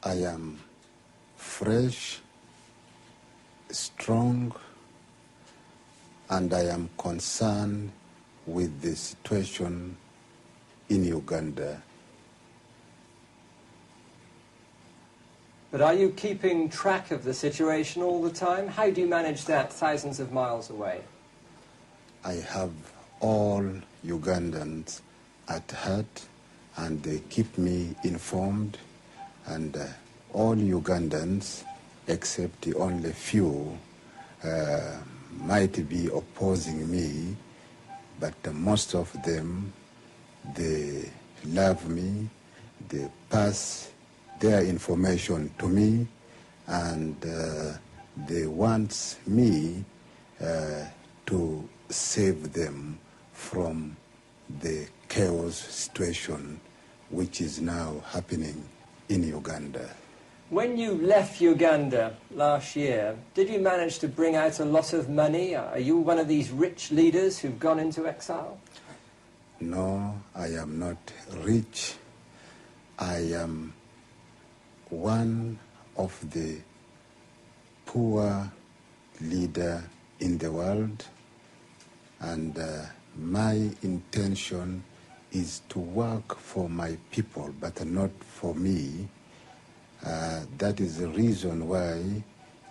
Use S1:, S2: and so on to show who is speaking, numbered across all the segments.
S1: I am fresh, strong, and I am concerned with the situation in Uganda.
S2: But are you keeping track of the situation all the time? How do you manage that thousands of miles away?
S1: I have all Ugandans at heart, and they keep me informed, and all Ugandans, except the only few, might be opposing me, but most of them, they love me, they pass their information to me, and they want me to save them from the chaos situation which is now happening in Uganda.
S2: When you left Uganda last year, did you manage to bring out a lot of money? Are you one of these rich leaders who've gone into exile?
S1: No, I am not rich. I am one of the poor leader in the world, and my intention is to work for my people, but not for me. That is the reason why,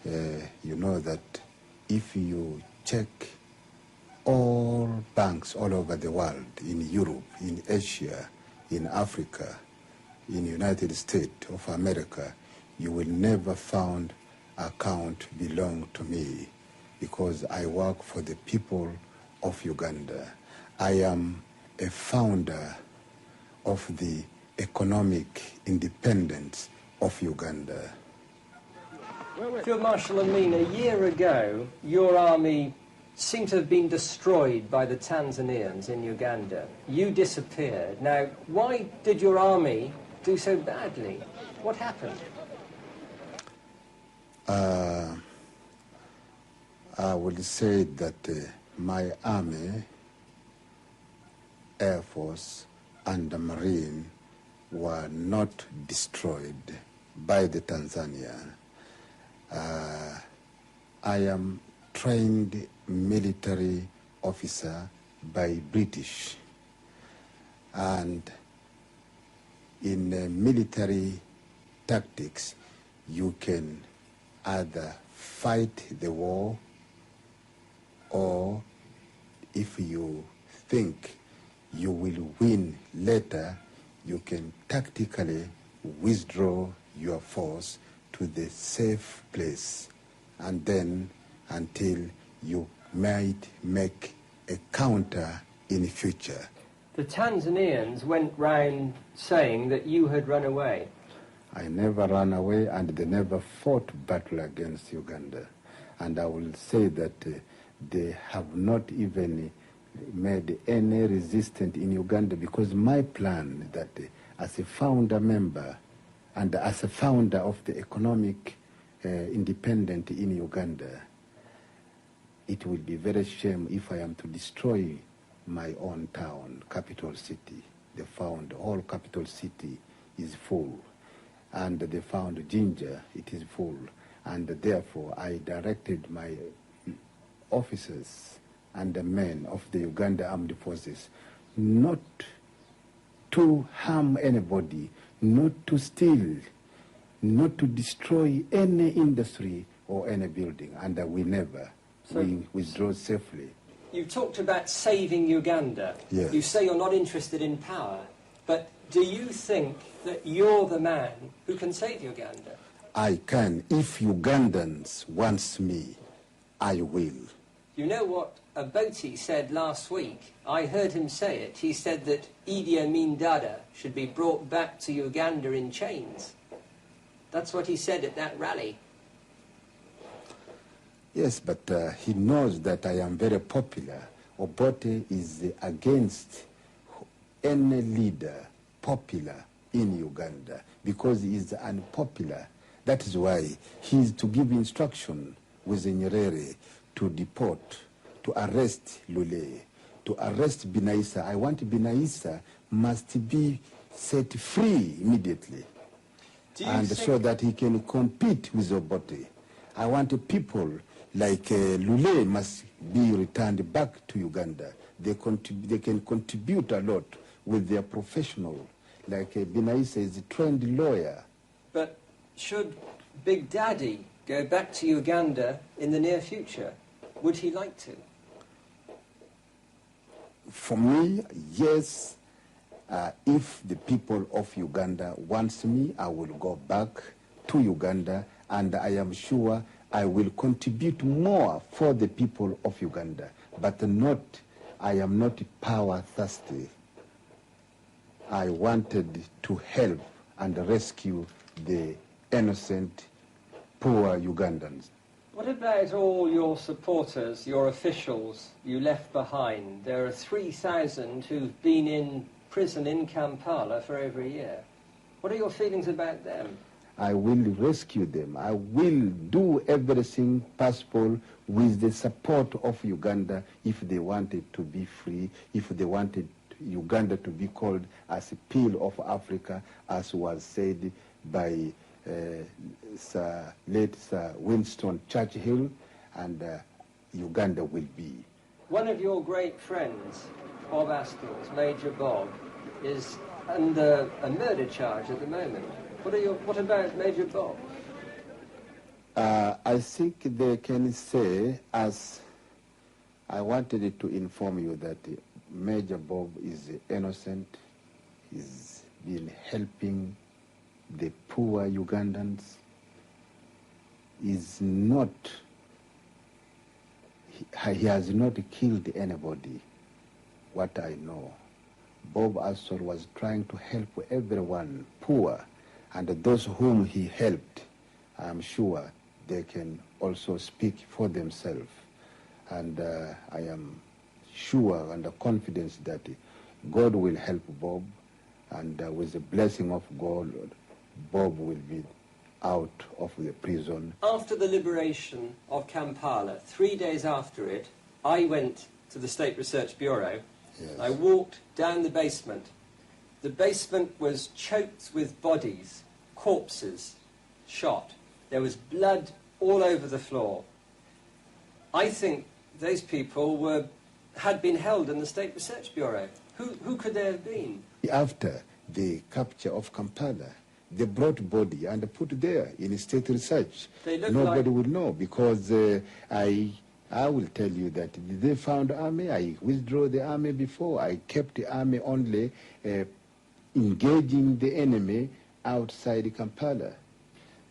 S1: you know that if you check all banks all over the world, in Europe, in Asia, in Africa, in the United States of America, you will never find account belong to me, because I work for the people of Uganda. I am a founder of the economic independence of Uganda.
S2: Field Marshal Amin, a year ago, your army seemed to have been destroyed by the Tanzanians in Uganda. You disappeared. Now, why did your army do so badly? What happened?
S1: I would say that my army, Air Force, and the Marine were not destroyed by the Tanzania. I am trained military officer by British, and in military tactics you can either fight the war, or if you think you will win later, you can tactically withdraw your force to the safe place, and then until you might make a counter in the future.
S2: The Tanzanians went round saying that you had run away.
S1: I never ran away, and they never fought battle against Uganda. And I will say that they have not even made any resistance in Uganda, because my plan that as a founder member and as a founder of the economic independence in Uganda, it will be very shame if I am to destroy my own town, capital city. They found all capital city is full, and they found Ginger, it is full, and therefore I directed my officers and the men of the Uganda Armed Forces not to harm anybody, not to steal, not to destroy any industry or any building, and we never. So we withdraw safely.
S2: You talked about saving Uganda.
S1: Yes.
S2: You say you're not interested in power, but do you think that you're the man who can save Uganda?
S1: I can. If Ugandans wants me, I will.
S2: You know what Obote said last week? I heard him say it. He said that Idi Amin Dada should be brought back to Uganda in chains. That's what he said at that rally.
S1: Yes, but he knows that I am very popular. Obote is against any leader popular in Uganda because he is unpopular. That is why he is to give instruction with Nyerere to deport, to arrest Lule, to arrest Binaisa. I want Binaisa must be set free immediately. and so that he can compete with Obote. I want people like Lule must be returned back to Uganda. They can contribute a lot with their professional. Like Binaisa is a trained lawyer.
S2: But should Big Daddy go back to Uganda in the near future? Would he like to?
S1: For me, yes. If the people of Uganda wants me, I will go back to Uganda, and I am sure I will contribute more for the people of Uganda. But I am not power thirsty. I wanted to help and rescue the innocent, poor Ugandans.
S2: What about all your supporters, your officials you left behind? There are 3,000 who've been in prison in Kampala for over a year. What are your feelings about them?
S1: I will rescue them. I will do everything possible with the support of Uganda if they wanted to be free, if they wanted Uganda to be called as a peel of Africa, as was said by late Sir Winston Churchill, and Uganda will be.
S2: One of your great friends, Bob Askins, Major Bob, is under a murder charge at the moment. What about Major Bob?
S1: I think they can say, as I wanted to inform you, that Major Bob is innocent. He's been helping the poor Ugandans. He has not killed anybody, what I know. Bob Astor was trying to help everyone poor, and those whom he helped, I'm sure they can also speak for themselves. And I am sure and confident that God will help Bob, and with the blessing of God, Bob will be out of the prison.
S2: After the liberation of Kampala, 3 days after it, I went to the State Research Bureau.
S1: Yes.
S2: I walked down the basement. The basement was choked with bodies, corpses, shot. There was blood all over the floor. I think those people had been held in the State Research Bureau. Who could they have been?
S1: After the capture of Kampala, they brought body and put there in state research. Nobody would know, because I will tell you that they found army. I withdrew the army before. I kept the army only engaging the enemy outside Kampala.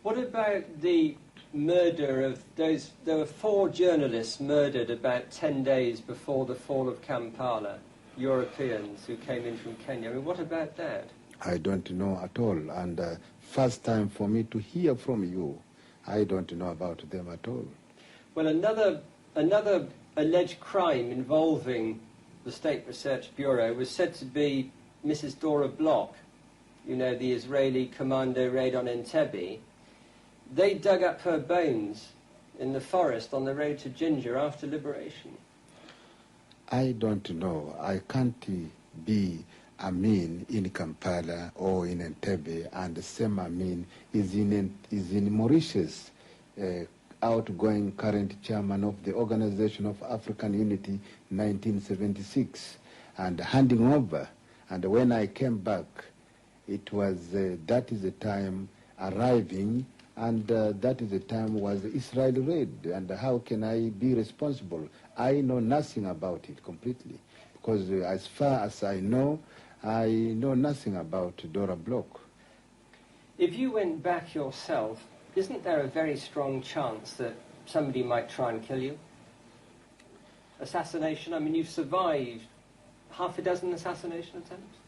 S2: What about the murder of those? There were 4 journalists murdered about 10 days before the fall of Kampala, Europeans who came in from Kenya. I mean, what about that?
S1: I don't know at all, and first time for me to hear from you. I don't know about them at all.
S2: Well, another alleged crime involving the State Research Bureau was said to be Mrs. Dora Bloch, you know, the Israeli commando raid on Entebbe. They dug up her bones in the forest on the road to Ginger after liberation.
S1: I don't know. I can't be Amin in Kampala or in Entebbe, and the same Amin is in Mauritius, outgoing current chairman of the Organization of African Unity 1976, and handing over. And when I came back, it was, that is the time arriving, and that is the time was the Israel raid. And how can I be responsible? I know nothing about it completely, because as far as I know nothing about Dora Bloch.
S2: If you went back yourself, isn't there a very strong chance that somebody might try and kill you? Assassination? I mean, you've survived half a dozen assassination attempts.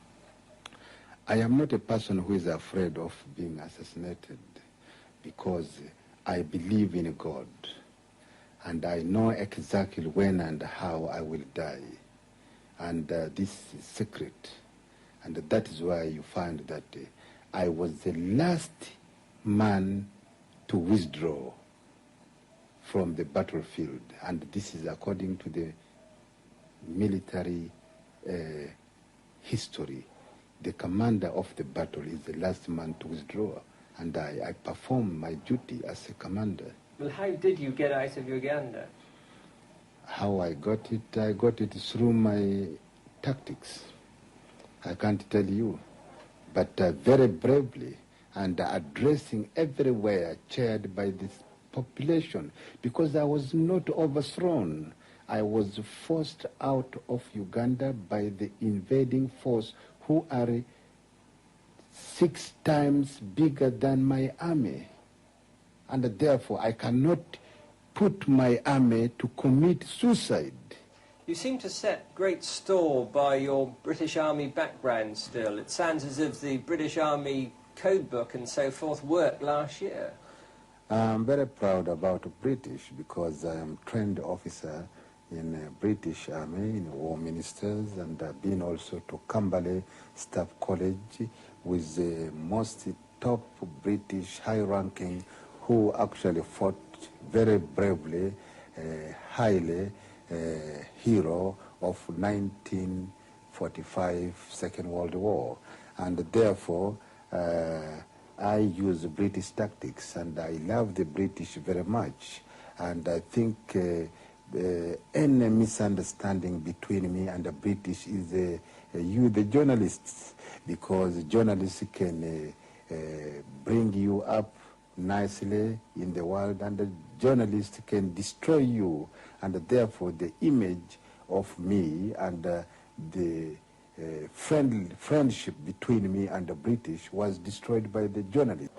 S1: I am not a person who is afraid of being assassinated, because I believe in God, and I know exactly when and how I will die. And this is secret. And that is why you find that I was the last man to withdraw from the battlefield. And this is according to the military history. The commander of the battle is the last man to withdraw. and I performed my duty as a commander.
S2: Well, how did you get out of Uganda?
S1: How I got it through my tactics. I can't tell you, but very bravely and addressing everywhere chaired by this population, because I was not overthrown. I was forced out of Uganda by the invading force, who are 6 times bigger than my army. And therefore, I cannot put my army to commit suicide.
S2: You seem to set great store by your British Army background still. It sounds as if the British Army code book and so forth worked last year.
S1: I'm very proud about British, because I am trained officer in British Army, in War Ministers, and I've been also to Camberley Staff College with the most top British high-ranking who actually fought very bravely, highly, hero of 1945 Second World War. And therefore, I use British tactics, and I love the British very much. And I think any misunderstanding between me and the British is you, the journalists, because journalists can bring you up nicely in the world, and the journalist can destroy you, and therefore the image of me and the friendship between me and the British was destroyed by the journalists.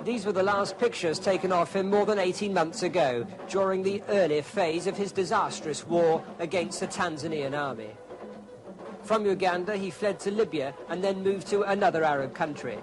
S2: These were the last pictures taken of him more than 18 months ago, during the early phase of his disastrous war against the Tanzanian army. From Uganda, he fled to Libya and then moved to another Arab country.